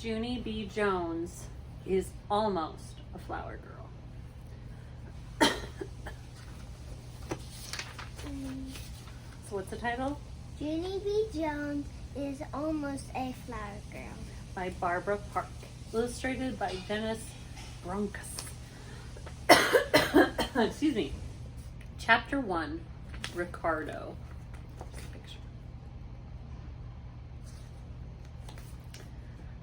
Junie B. Jones is almost a flower girl. So what's the title? Junie B. Jones is almost a flower girl. By Barbara Park. Illustrated by Dennis Bronkus. Excuse me. Chapter 1, Ricardo. Picture.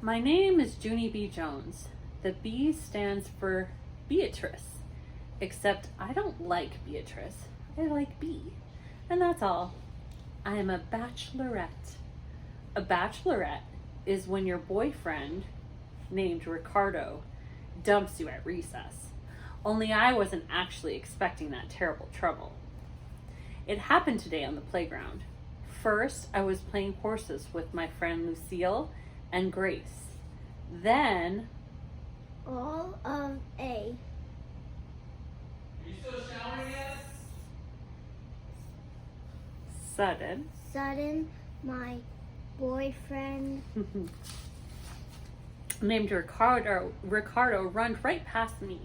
My name is Junie B. Jones. The B stands for Beatrice. Except I don't like Beatrice. I like B. And that's all. I am a bachelorette. A bachelorette is when your boyfriend, named Ricardo, dumps you at recess. Only I wasn't actually expecting that terrible trouble. It happened today on the playground. First, I was playing horses with my friend Lucille and Grace. Then, All of a. Are you still showering yet? Sudden, my boyfriend named Ricardo run right past me.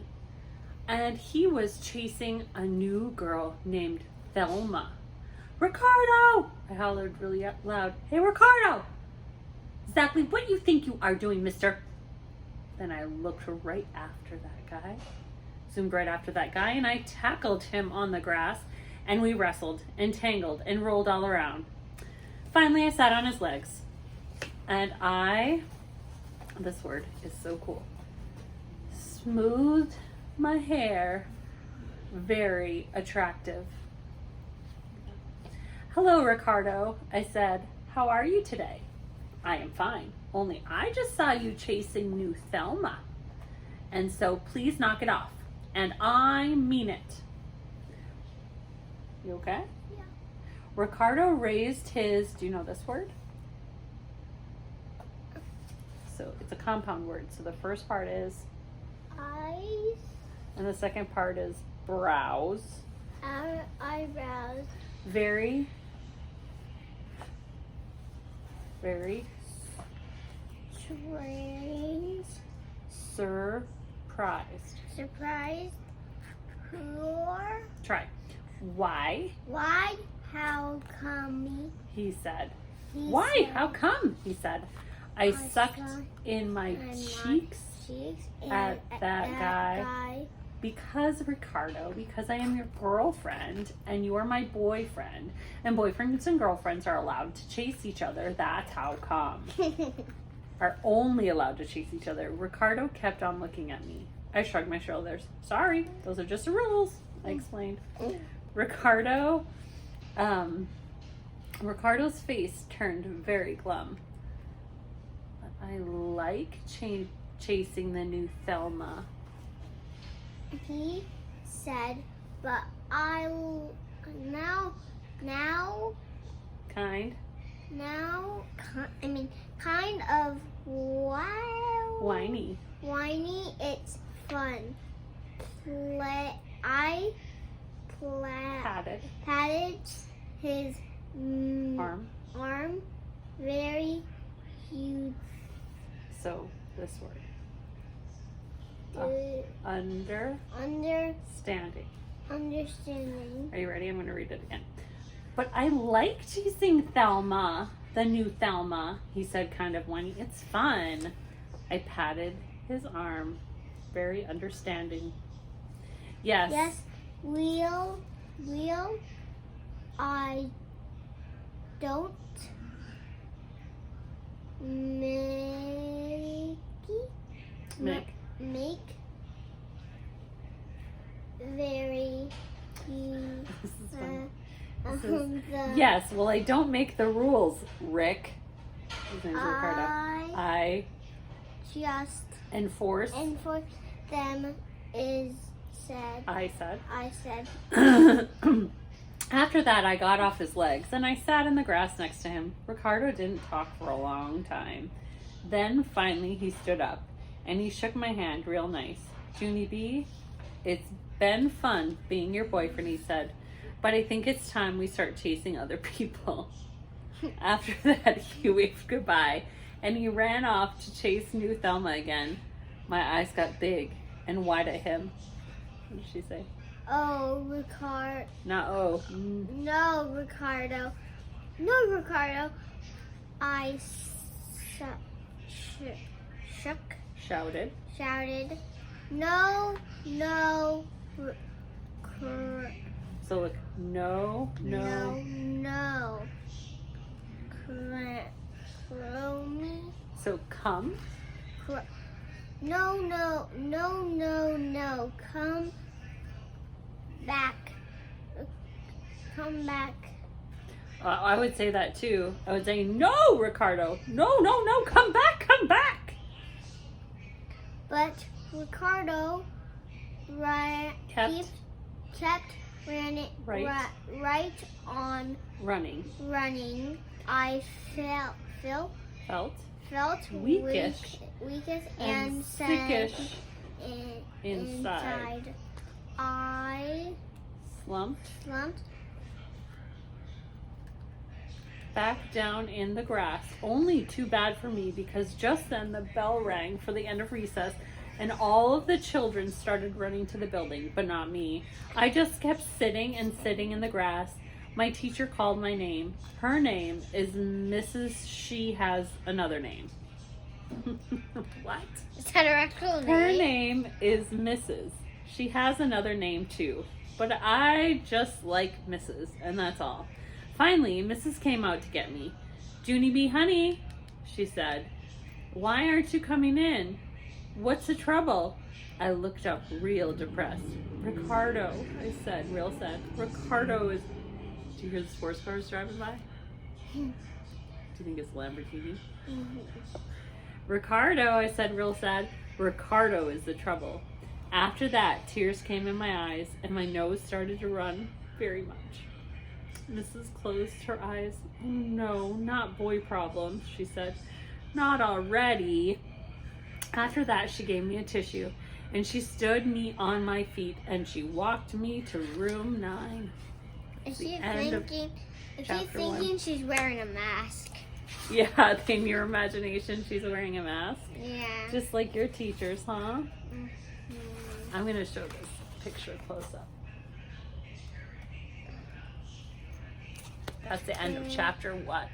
And he was chasing a new girl named Thelma. Ricardo! I hollered really loud. Hey, Ricardo! Exactly what you think you are doing, mister. Then I looked right after that guy. Zoomed right after that guy, and I tackled him on the grass, and we wrestled and tangled and rolled all around. Finally, I sat on his legs, and this word is so cool, smoothed my hair, very attractive. Hello, Ricardo, I said. How are you today? I am fine, only I just saw you chasing new Thelma. And so please knock it off. And I mean it. You okay? Yeah. Ricardo raised his, do you know this word? So it's a compound word. So the first part is eyes, and the second part is brows. our eyebrows, Very strange, surprised. surprised, poor. Try. Why? Why? How come He said. he Why? said How come? He said. I sucked sucked in my in my cheeks cheeks at that guy. Because, Ricardo, because I am your girlfriend and you are my boyfriend. And boyfriends and girlfriends are allowed to chase each other. That's how come. Are only allowed to chase each other. Ricardo kept on looking at me. I shrugged my shoulders. Sorry, those are just the rules, I explained. Ricardo's face turned very glum. I like chasing the new Thelma. He said, but I'll now Kind. kind of Whiny. whiny. It's fun. Patted his arm very huge. So this word. Understanding. Are you ready? I'm going to read it again. But I like chasing Thelma, the new Thelma, he said, kind of whiny. It's fun. I patted his arm, very understanding. Yes. Will I don't make very This is fun. Yes, well, I don't make the rules, Rick. His name's Ricardo. I just enforce them is said. I said. After that, I got off his legs and I sat in the grass next to him. Ricardo didn't talk for a long time. Then finally he stood up and he shook my hand real nice. Junie B, it's been fun being your boyfriend, he said, but I think it's time we start chasing other people. After that, he waved goodbye and he ran off to chase new Thelma again. My eyes got big and wide at him. What did she say? Oh, Ricardo. Not oh. No, Ricardo. No, Ricardo. I Shouted. shouted. No, So look, no. Crony. So come. No. Come back. I would say that too. I would say, no, Ricardo. No, come back. But Ricardo kept running right on Running. I felt Weakish. and sickish inside. I Slumped slumped back down in the grass. Only too bad for me, because just then the bell rang for the end of recess and all of the children started running to the building, but not me. I just kept sitting in the grass. My teacher called my name. Her name is Mrs. She Has Another Name. What? Is that her actual name? Her name is Mrs. She has another name too, but I just like Mrs., and that's all. Finally, Mrs. came out to get me. "Junie B. honey," she said, "why aren't you coming in? What's the trouble?" I looked up real depressed. "Ricardo," I said, real sad. "Ricardo is..." Do you hear the sports cars driving by? Do you think it's a Lamborghini? Mm-hmm. "Ricardo," I said, real sad. "Ricardo is the trouble." After that, tears came in my eyes and my nose started to run very much. Mrs. closed her eyes. "No, not boy problems," she said. "Not already." After that, she gave me a tissue and she stood me on my feet and she walked me to room 9. Is she thinking she's wearing a mask? Yeah, in your imagination, she's wearing a mask. Yeah. Just like your teachers, huh? Mm-hmm. I'm going to show this picture close up. That's the end of chapter 1.